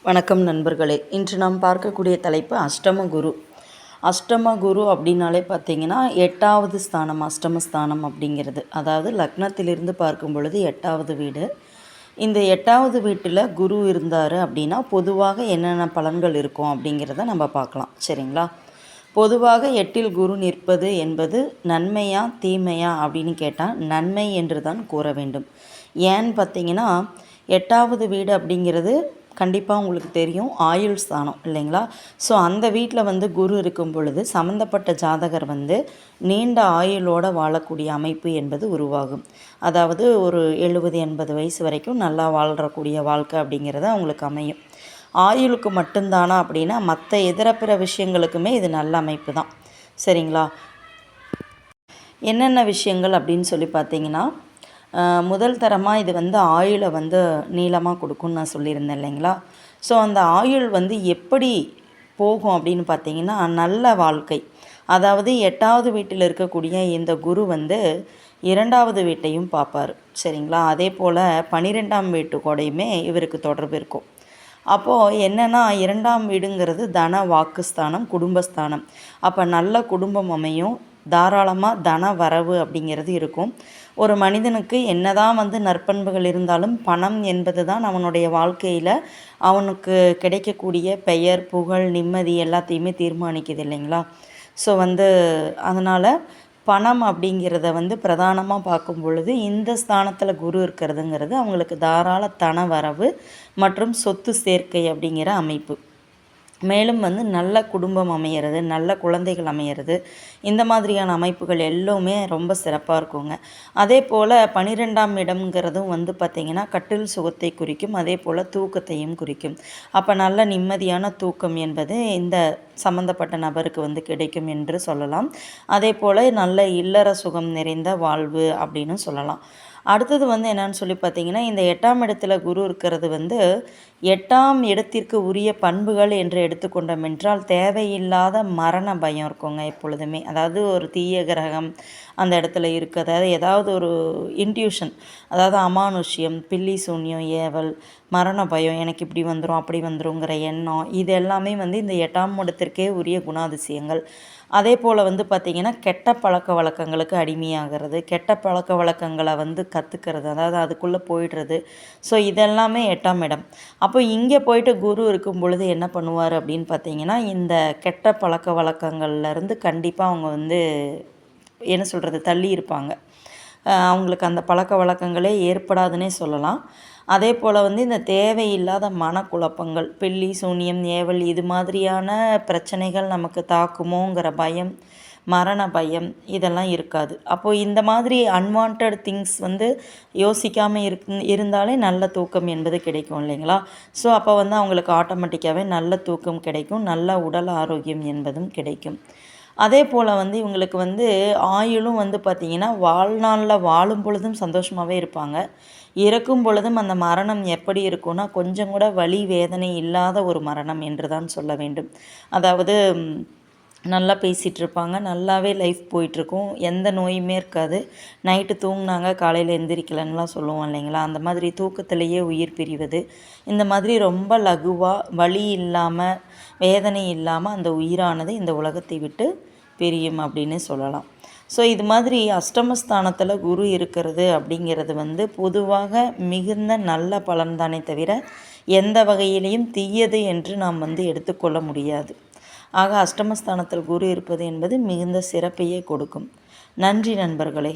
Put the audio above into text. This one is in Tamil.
வணக்கம் நண்பர்களே. இன்று நாம் பார்க்கக்கூடிய தலைப்பு அஷ்டம குரு. அஷ்டம குரு அப்படின்னாலே பார்த்திங்கன்னா 8வது ஸ்தானம், அஷ்டமஸ்தானம் அப்படிங்கிறது. அதாவது லக்னத்திலிருந்து பார்க்கும் பொழுது 8வது வீடு. இந்த 8வது வீட்டில் குரு இருந்தார் அப்படின்னா பொதுவாக என்னென்ன பலன்கள் இருக்கும் அப்படிங்கிறத நம்ம பார்க்கலாம். சரிங்களா? பொதுவாக 8இல் குரு நிற்பது என்பது நன்மையா தீமையா அப்படின்னு கேட்டால் நன்மை என்று தான் கூற வேண்டும். ஏன்னு பார்த்திங்கன்னா 8வது வீடு அப்படிங்கிறது கண்டிப்பாக உங்களுக்கு தெரியும், ஆயுள் ஸ்தானம் இல்லைங்களா? ஸோ அந்த வீட்டில் குரு இருக்கும் பொழுது சம்மந்தப்பட்ட ஜாதகர் நீண்ட ஆயுளோடு வாழக்கூடிய அமைப்பு என்பது உருவாகும். அதாவது ஒரு 70-80 வயசு வரைக்கும் நல்லா வாழ்கிறக்கூடிய வாழ்க்கை அப்படிங்கிறது அவங்களுக்கு அமையும். ஆயுளுக்கு மட்டும்தானா அப்படின்னா மற்ற இதரப்பிற விஷயங்களுக்குமே இது நல்ல அமைப்பு தான். சரிங்களா? என்னென்ன விஷயங்கள் அப்படின்னு சொல்லி பார்த்தீங்கன்னா, முதல் தரமாக இது ஆயுளை நீளமாக கொடுக்கும்னு நான் சொல்லியிருந்தேன் இல்லைங்களா? ஸோ அந்த ஆயுள் எப்படி போகும் அப்படின்னு பார்த்தீங்கன்னா, நல்ல வாழ்க்கை. அதாவது 8வது வீட்டில் இருக்கக்கூடிய இந்த குரு 2வது வீட்டையும் பார்ப்பார். சரிங்களா? அதே போல் 12ஆம் வீட்டு கூடயுமே இவருக்கு தொடர்பு இருக்கும். அப்போது என்னென்னா 2ஆம் வீடுங்கிறது தன வாக்குஸ்தானம், குடும்பஸ்தானம். அப்போ நல்ல குடும்பம் அமையும், தாராளமாக தன வரவு அப்படிங்கிறது இருக்கும். ஒரு மனிதனுக்கு என்னதான் நற்பண்புகள் இருந்தாலும் பணம் என்பது தான் அவனுடைய வாழ்க்கையில் அவனுக்கு கிடைக்கக்கூடிய பெயர், புகழ், நிம்மதி எல்லாத்தையுமே தீர்மானிக்குது இல்லைங்களா? ஸோ அதனால் பணம் அப்படிங்கிறத பிரதானமாக பார்க்கும் பொழுது இந்த ஸ்தானத்தில் குரு இருக்கிறதுங்கிறது அவங்களுக்கு தாராள தன வரவு மற்றும் சொத்து சேர்க்கை அப்படிங்கிற அமைப்பு. மேலும் நல்ல குடும்பம் அமையிறது, நல்ல குழந்தைகள் அமையிறது, இந்த மாதிரியான அமைப்புகள் எல்லோருமே ரொம்ப சிறப்பாக இருக்குங்க. அதே போல் 12ஆம் இடம்ங்கிறதும் பார்த்திங்கன்னா கட்டில் சுகத்தை குறிக்கும், அதே போல் தூக்கத்தையும் குறிக்கும். அப்போ நல்ல நிம்மதியான தூக்கம் என்பது இந்த சம்மந்தப்பட்ட நபருக்கு கிடைக்கும் என்று சொல்லலாம். அதே போல் நல்ல இல்லற சுகம் நிறைந்த வாழ்வு அப்படின்னு சொல்லலாம். அடுத்தது என்னன்னு சொல்லி பார்த்தீங்கன்னா, இந்த 8ஆம் இடத்துல குரு இருக்கிறது 8ஆம் இடத்திற்கு உரிய பண்புகள் என்று எடுத்துக்கொண்டோம் என்றால் தேவையில்லாத மரண பயம் இருக்குங்க எப்பொழுதுமே. அதாவது ஒரு தீய கிரகம் அந்த இடத்துல இருக்குது, அதாவது ஏதாவது ஒரு இன்ட்யூஷன், அதாவது அமானுஷ்யம், பில்லி சூன்யம், ஏவல், மரண பயம், எனக்கு இப்படி வந்துடும் அப்படி வந்துடுங்கிற எண்ணம், இது எல்லாமே இந்த 8ஆம் இடத்திற்கே உரிய குணாதிசயங்கள். அதே போல் பார்த்திங்கன்னா கெட்ட பழக்க வழக்கங்களுக்கு அடிமையாகிறது, கெட்ட பழக்க வழக்கங்களை கற்றுக்கிறது, அதாவது அதுக்குள்ளே போயிடுறது. ஸோ இதெல்லாமே 8ஆம் இடம். அப்போ இங்கே போயிட்டு குரு இருக்கும் பொழுது என்ன பண்ணுவார் அப்படின்னு பார்த்தீங்கன்னா, இந்த கெட்ட பழக்க வழக்கங்கள்லேருந்து கண்டிப்பாக அவங்க என்ன சொல்கிறது தள்ளி இருப்பாங்க. அவங்களுக்கு அந்த பழக்க வழக்கங்களே ஏற்படாதுன்னே சொல்லலாம். அதே போல் இந்த தேவையில்லாத மனக்குழப்பங்கள், பில்லி சூனியம், ஏவல் இது மாதிரியான பிரச்சனைகள் நமக்கு தாக்குமோங்கிற பயம், மரண பயம் இதெல்லாம் இருக்காது. அப்போது இந்த மாதிரி அன்வான்ட் திங்ஸ் யோசிக்காமல் இருந்தாலே நல்ல தூக்கம் என்பது கிடைக்கும் இல்லைங்களா? ஸோ அப்போ அவங்களுக்கு ஆட்டோமேட்டிக்காகவே நல்ல தூக்கம் கிடைக்கும், நல்ல உடல் ஆரோக்கியம் என்பதும் கிடைக்கும். அதே போல் இவங்களுக்கு ஆயுளும் பார்த்திங்கன்னா வாழ்நாளில் வாழும் பொழுதும் சந்தோஷமாகவே இருப்பாங்க. இறக்கும் பொழுதும் அந்த மரணம் எப்படி இருக்கும்னா கொஞ்சம் கூட வலி வேதனை இல்லாத ஒரு மரணம் என்று தான் சொல்ல வேண்டும். அதாவது நல்லா பேசிகிட்டு இருப்பாங்க, நல்லாவே லைஃப் போயிட்டுருக்கும், எந்த நோயுமே இருக்காது. நைட்டு தூங்கினாங்க காலையில் எந்திரிக்கலைன்னுலாம் சொல்லுவோம் இல்லைங்களா? அந்த மாதிரி தூக்கத்திலேயே உயிர் பிரிவது, இந்த மாதிரி ரொம்ப லகுவாக வலி இல்லாமல் வேதனை இல்லாமல் அந்த உயிரானது இந்த உலகத்தை விட்டு பிரியும் அப்படின்னு சொல்லலாம். ஸோ இது மாதிரி அஷ்டமஸ்தானத்தில் குரு இருக்கிறது அப்படிங்கிறது பொதுவாக மிகுந்த நல்ல பலன் தானே தவிர எந்த வகையிலையும் தீயது என்று நாம் எடுத்துக்கொள்ள முடியாது. ஆக அஷ்டமஸ்தானத்தில் குரு இருப்பது என்பது மிகுந்த சிறப்பையே கொடுக்கும். நன்றி நண்பர்களே.